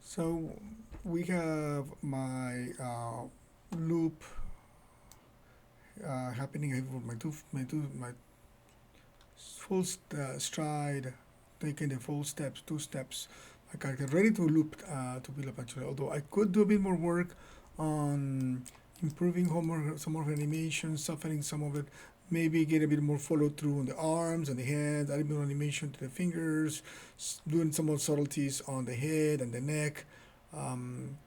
So we have my loop happening with my stride, taking the full steps, 2 steps. My character ready to loop to build up actually. Although I could do a bit more work on improving some more animation, softening some of it. Maybe get a bit more follow through on the arms and the hands, add a bit more animation to the fingers, doing some more subtleties on the head and the neck. Um,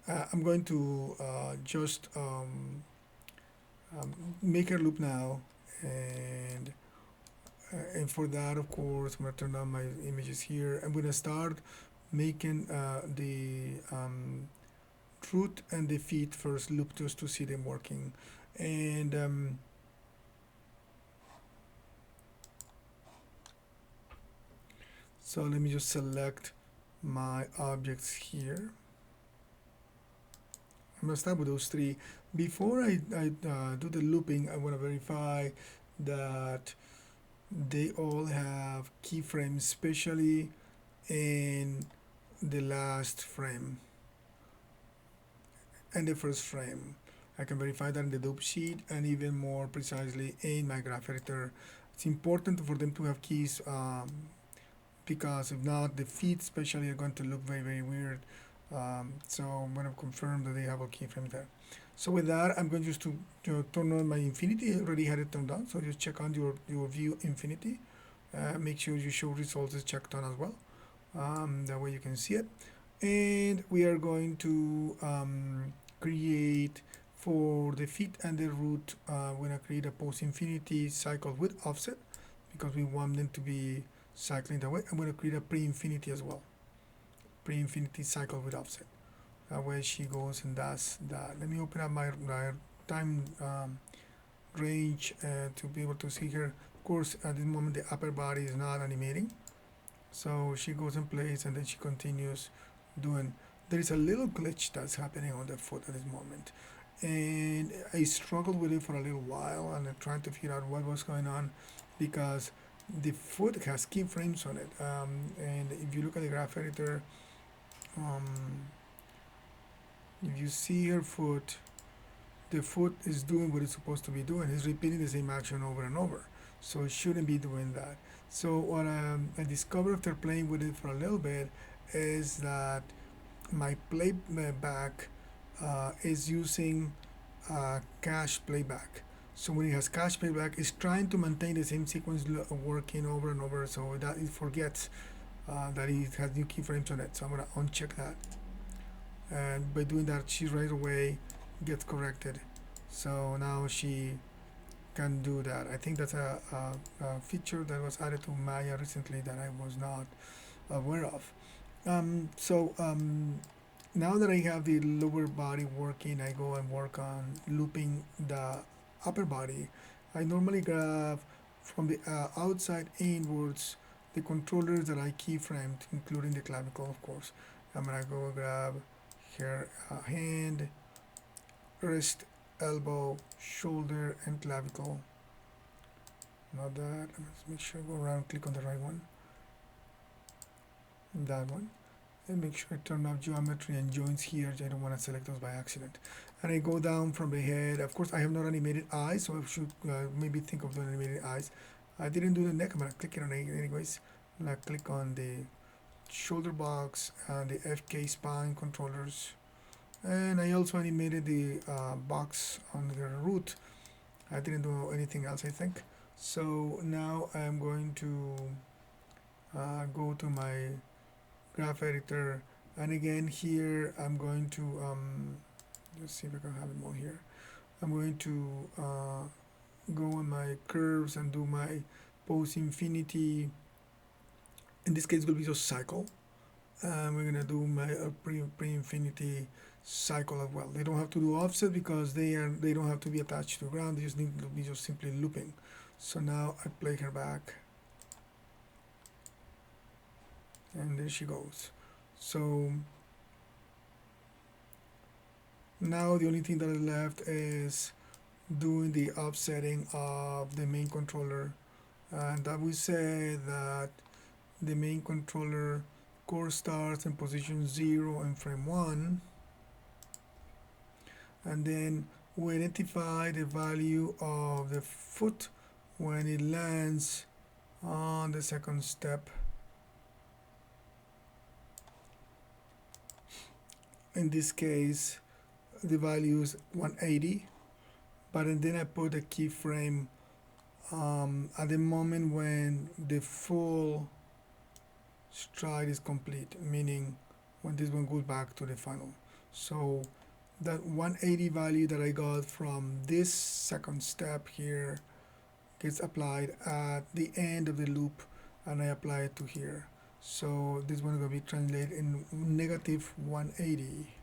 I'm going to just make a loop now, and for that, of course, I'm gonna turn on my images here. I'm gonna start making the root and the feet first loop just to see them working, and so let me just select my objects here. I'm gonna start with those three. Before I do the looping, I want to verify that they all have keyframes, especially in the last frame and the first frame. I can verify that in the loop sheet and even more precisely in my graph editor. It's important for them to have keys because if not, the feet especially are going to look very, very weird. So I'm going to confirm that they have all keyframes there. So with that, I'm going just to turn on my infinity. I already had it turned on, so just check on your view infinity. Make sure you show results is checked on as well. That way you can see it. And we are going to create for the feet and the root. We're going to create a post infinity cycle with offset because we want them to be cycling that way. I'm going to create a pre-infinity as well. Pre-infinity cycle with offset. That way she goes and does that. Let me open up my time range to be able to see her. Of course, at this moment the upper body is not animating. So she goes and plays and then she continues doing. There is a little glitch that's happening on the foot at this moment. And I struggled with it for a little while and I'm trying to figure out what was going on because the foot has keyframes on it. And if you look at the graph editor, um, if you see her foot, the foot is doing what it's supposed to be doing. It's repeating the same action over and over. So it shouldn't be doing that. So what I discovered after playing with it for a little bit is that my playback is using cache playback. So when it has cache playback, it's trying to maintain the same sequence working over and over, so that it forgets that it has new keyframes on it. So I'm gonna uncheck that, and by doing that, she right away gets corrected. So now she can do that. I think that's a feature that was added to Maya recently that I was not aware of. So now that I have the lower body working, I go and work on looping the upper body. I normally grab from the outside inwards the controllers that I keyframed, including the clavicle, of course. I'm gonna go grab here hand, wrist, elbow, shoulder, and clavicle. Not that. Let's make sure I go around, click on the right one. That one. And make sure I turn off geometry and joints here. I don't want to select those by accident. And I go down from the head. Of course, I have not animated eyes, so I should maybe think of doing animated eyes. I didn't do the neck. I'm gonna click it on it anyways. I'm gonna click on the shoulder box and the FK spine controllers. And I also animated the box on the root. I didn't do anything else, I think. So now I'm going to go to my graph editor, and again here I'm going to let's see if I can have it more here. I'm going to go on my curves and do my post infinity. In this case, it will be just cycle. We're gonna do my pre-infinity cycle as well. They don't have to do offset because they don't have to be attached to the ground. They just need to be just simply looping. So now I play her back, and there she goes. So now the only thing that is left is doing the offsetting of the main controller, and I would say that the main controller course starts in position 0 in frame 1, and then we identify the value of the foot when it lands on the second step. In this case, the value is 180, but then I put a keyframe at the moment when the full stride is complete, meaning when this one goes back to the final. So that 180 value that I got from this second step here gets applied at the end of the loop, and I apply it to here. So this one is going to be translated in negative 180.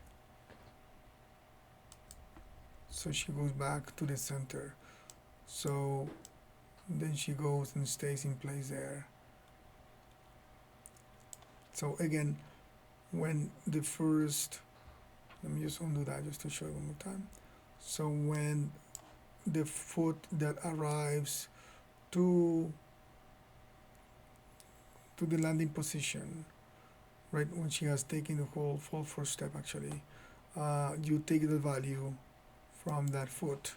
So she goes back to the center. So then she goes and stays in place there. So again, when the first, let me just undo that just to show you one more time. So when the foot that arrives to the landing position, right when she has taken the whole full first step actually, you take the value from that foot,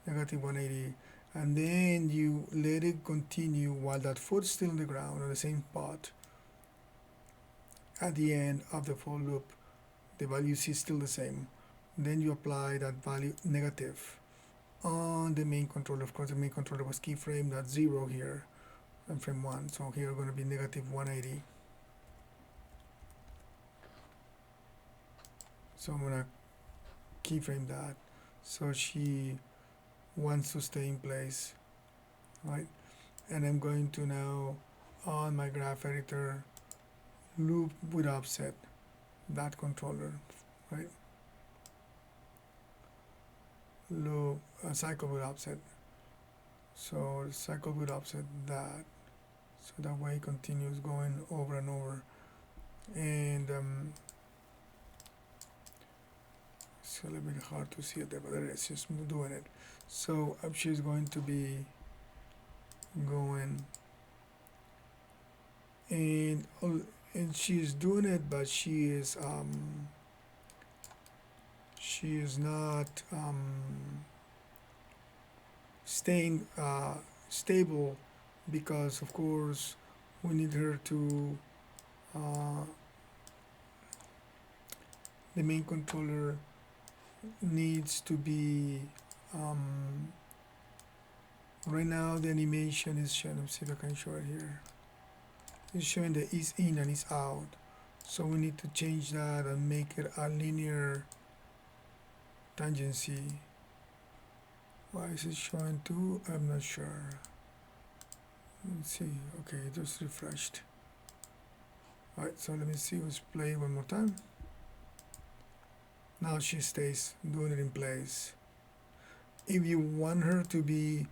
negative 180, and then you let it continue while that foot's still on the ground on the same spot. At the end of the full loop, the value is still the same. Then you apply that value negative on the main controller. Of course, the main controller was keyframed at 0 here in frame 1. So here going to be negative 180. So I'm going to keyframe that. So she wants to stay in place, right? And I'm going to now, on my graph editor, loop with offset that controller, right? Loop cycle with offset. So cycle with offset that, so that way it continues going over and over. And it's a little bit hard to see it there, but it's just doing it. So she's going to be going, and she's doing it, but she is not staying stable, because of course we need her to the main controller needs to be right now the animation is showing, let me see if I can show it here. It's showing the is in and is out, so we need to change that and make it a linear tangency. Why is it showing 2? I'm not sure. Let's see. Okay, it just refreshed. Alright, so let me see. Let's play one more time. Now she stays doing it in place. If you want her to be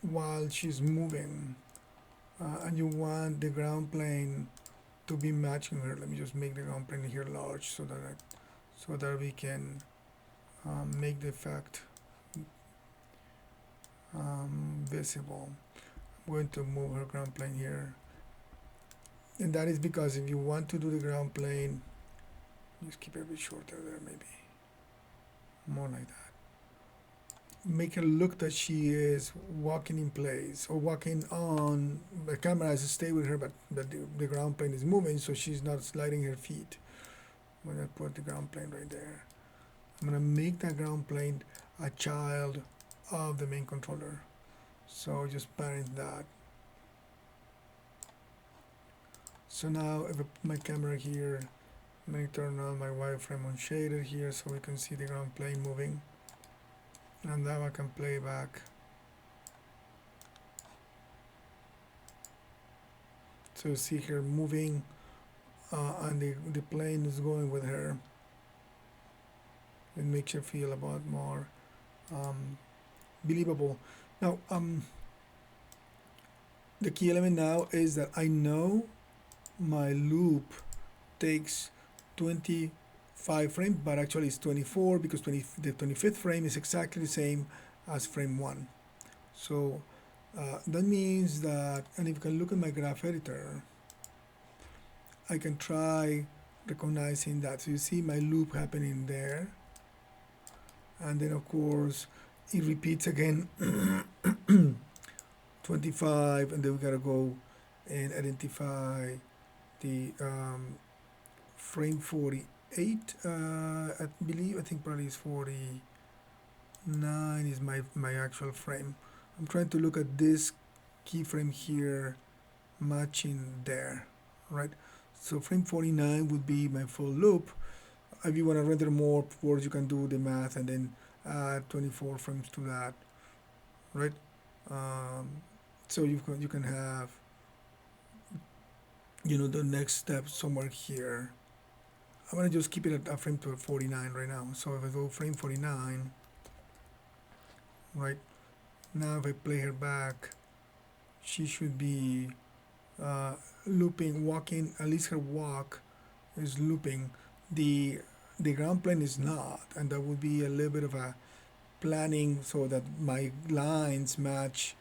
while she's moving, and you want the ground plane to be matching her, let me just make the ground plane here large so that we can make the effect visible. I'm going to move her ground plane here, and that is because if you want to do the ground plane, just keep it a bit shorter there, maybe more like that. Make her look that she is walking in place or walking on. The camera has to stay with her, but the ground plane is moving, so she's not sliding her feet. I'm gonna put the ground plane right there. I'm gonna make that ground plane a child of the main controller. So just parent that. So now if I put my camera here, I'm gonna turn on my wireframe on shaded here so we can see the ground plane moving. And now I can play back. So you see her moving, and the plane is going with her. It makes you feel about more believable. Now, the key element now is that I know my loop takes 25 frames, but actually it's 24 because the 25th frame is exactly the same as frame 1. So that means that, and if you can look at my graph editor, I can try recognizing that. So you see my loop happening there, and then of course it repeats again 25, and then we gotta go and identify the frame 48. I believe, I think probably is 49 is my actual frame. I'm trying to look at this keyframe here matching there, right? So frame 49 would be my full loop. If you want to render more words, you can do the math and then add 24 frames to that, right? Um, so you can have, the next step somewhere here. I'm gonna just keep it at frame to 49 right now. So if I go frame 49, right now, if I play her back, she should be uh, looping, walking. At least her walk is looping. The the ground plane is not, and that would be a little bit of a planning so that my lines match,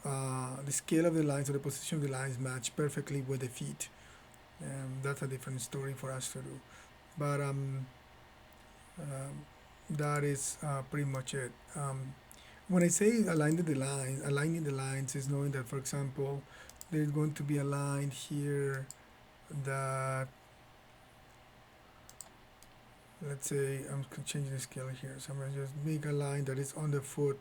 the scale of the lines or the position of the lines match perfectly with the feet. That's a different story for us to do. But that is pretty much it. When I say aligning the lines is knowing that, for example, there's going to be a line here that, let's say, I'm changing the scale here. So I'm going to just make a line that is on the foot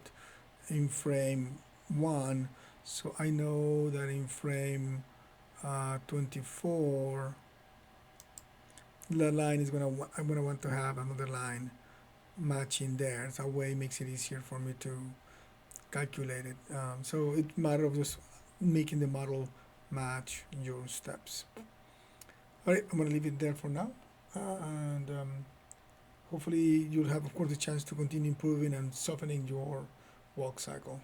in frame 1. So I know that in frame 24, the line is I'm gonna want to have another line matching there. So that way it makes it easier for me to calculate it. So it's a matter of just making the model match your steps. All right, I'm gonna leave it there for now, and hopefully you'll have, of course, the chance to continue improving and softening your walk cycle.